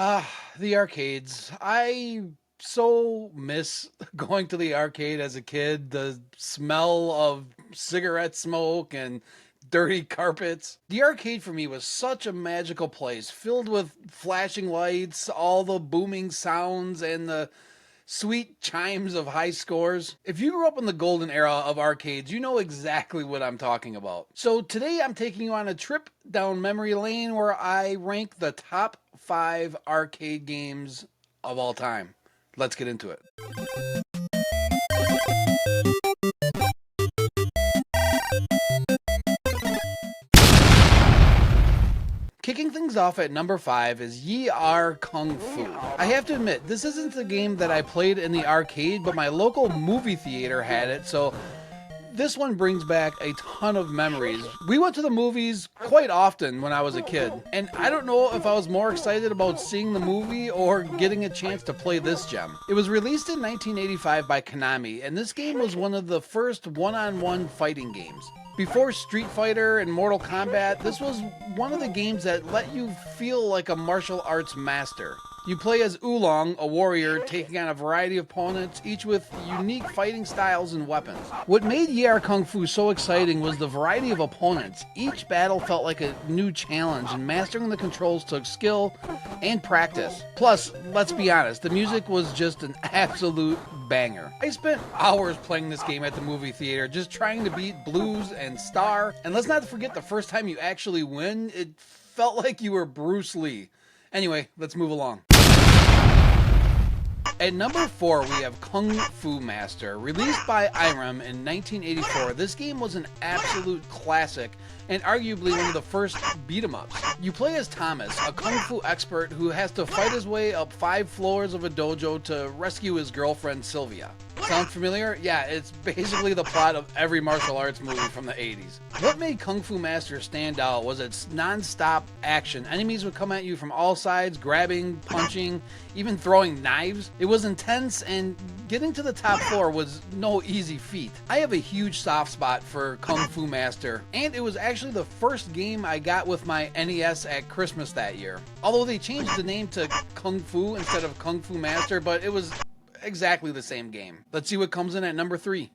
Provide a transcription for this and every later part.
The arcades. I so miss going to the arcade as a kid. The smell of cigarette smoke and dirty carpets. The arcade for me was such a magical place, filled with flashing lights, all the booming sounds, and the sweet chimes of high scores. If you grew up in the golden era of arcades, you know exactly what I'm talking about. So today I'm taking you on a trip down memory lane where I rank the top 5 arcade games of all time. Let's get into it. Kicking things off at number 5 is Yie Ar Kung-Fu. I have to admit, this isn't the game that I played in the arcade, but my local movie theater had it, so this one brings back a ton of memories. We went to the movies quite often when I was a kid, and I don't know if I was more excited about seeing the movie or getting a chance to play this gem. It was released in 1985 by Konami, and this game was one of the first one-on-one fighting games. Before Street Fighter and Mortal Kombat, this was one of the games that let you feel like a martial arts master. You play as Oolong, a warrior, taking on a variety of opponents, each with unique fighting styles and weapons. What made Yie Ar Kung-Fu so exciting was the variety of opponents. Each battle felt like a new challenge, and mastering the controls took skill and practice. Plus, let's be honest, the music was just an absolute banger. I spent hours playing this game at the movie theater, just trying to beat Blues and Star. And let's not forget the first time you actually win, it felt like you were Bruce Lee. Anyway, let's move along. At number 4, we have Kung Fu Master. Released by IREM in 1984, this game was an absolute classic and arguably one of the first beat-em-ups. You play as Thomas, a Kung Fu expert who has to fight his way up 5 floors of a dojo to rescue his girlfriend Sylvia. Sound familiar? Yeah, it's basically the plot of every martial arts movie from the 80s. What made Kung Fu Master stand out was its non-stop action. Enemies would come at you from all sides, grabbing, punching, even throwing knives. It was intense, and getting to the top floor was no easy feat. I have a huge soft spot for Kung Fu Master, and it was actually the first game I got with my NES at Christmas that year. Although they changed the name to Kung Fu instead of Kung Fu Master, but it was exactly the same game. Let's see what comes in at number 3.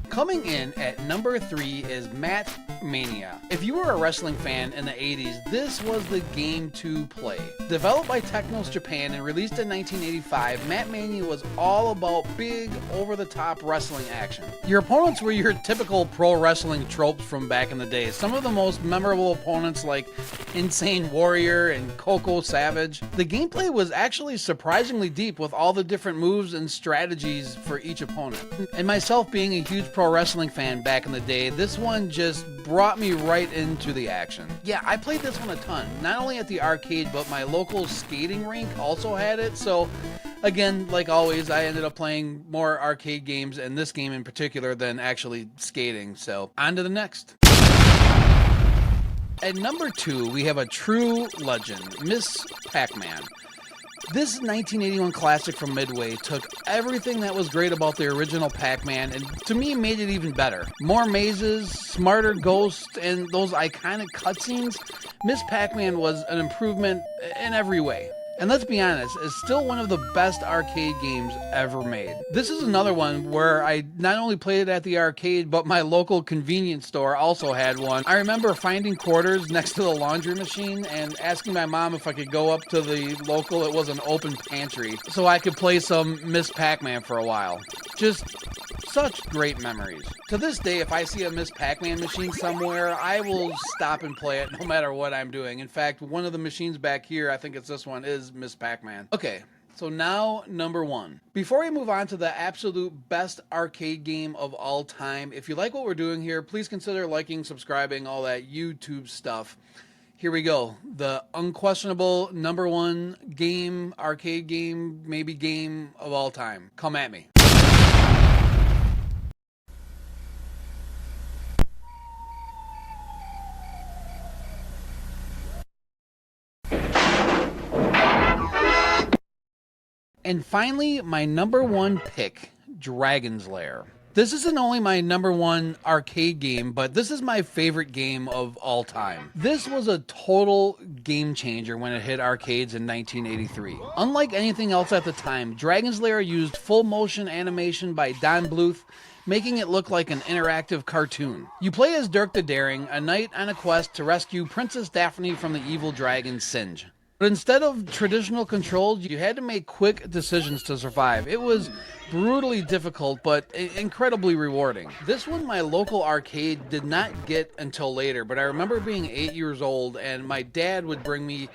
Coming in at number 3 is Mania. If you were a wrestling fan in the 80s, this was the game to play. Developed by Technos Japan and released in 1985, Mania was all about big, over-the-top wrestling action. Your opponents were your typical pro wrestling tropes from back in the day. Some of the most memorable opponents like Insane Warrior and Coco Savage. The gameplay was actually surprisingly deep with all the different moves and strategies for each opponent. And myself being a huge pro wrestling fan back in the day, this one just brought me right into the action. Yeah, I played this one a ton, not only at the arcade, but my local skating rink also had it, so again, like always, I ended up playing more arcade games, and this game in particular, than actually skating, so on to the next. At number 2, we have a true legend, Miss Pac-Man. This 1981 classic from Midway took everything that was great about the original Pac-Man and to me made it even better. More mazes, smarter ghosts, and those iconic cutscenes. Miss Pac-Man was an improvement in every way. And let's be honest, it's still one of the best arcade games ever made. This is another one where I not only played it at the arcade, but my local convenience store also had one. I remember finding quarters next to the laundry machine and asking my mom if I could go up to the local, it was an open pantry, so I could play some Miss Pac-Man for a while. Just such great memories. To this day, if I see a Miss Pac-Man machine somewhere, I will stop and play it no matter what I'm doing. In fact, one of the machines back here, I think it's this one, is Miss Pac-Man. Okay, so now number 1. Before we move on to the absolute best arcade game of all time, if you like what we're doing here, please consider liking, subscribing, all that YouTube stuff. Here we go. The unquestionable number 1 game, arcade game, maybe game of all time. Come at me. And finally, my number 1 pick, Dragon's Lair. This isn't only my #1 arcade game, but this is my favorite game of all time. This was a total game changer when it hit arcades in 1983. Unlike anything else at the time, Dragon's Lair used full motion animation by Don Bluth, making it look like an interactive cartoon. You play as Dirk the Daring, a knight on a quest to rescue Princess Daphne from the evil dragon Singe. But instead of traditional controls, you had to make quick decisions to survive. It was brutally difficult, but incredibly rewarding. This one my local arcade did not get until later, but I remember being 8 years old and my dad would bring me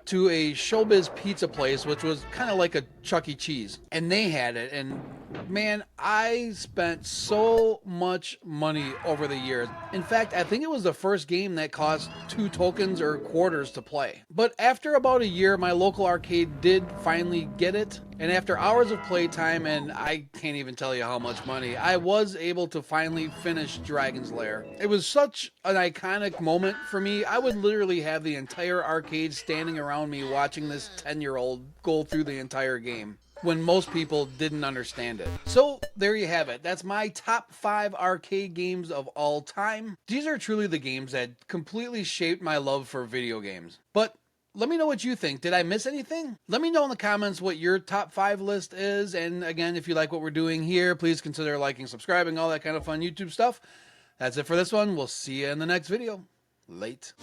to a Showbiz pizza place, which was kind of like a Chuck E. Cheese. And they had it, and man, I spent so much money over the years. In fact, I think it was the first game that cost 2 tokens or quarters to play. But after about a year, my local arcade did finally get it. And after hours of playtime, and I can't even tell you how much money, I was able to finally finish Dragon's Lair. It was such an iconic moment for me. I would literally have the entire arcade standing around me watching this 10-year-old go through the entire game when most people didn't understand it. So there you have it. That's my top 5 arcade games of all time. These are truly the games that completely shaped my love for video games. But let me know what you think. Did I miss anything? Let me know in the comments what your top 5 list is. And again, if you like what we're doing here, please consider liking, subscribing, all that kind of fun YouTube stuff. That's it for this one. We'll see you in the next video. Late.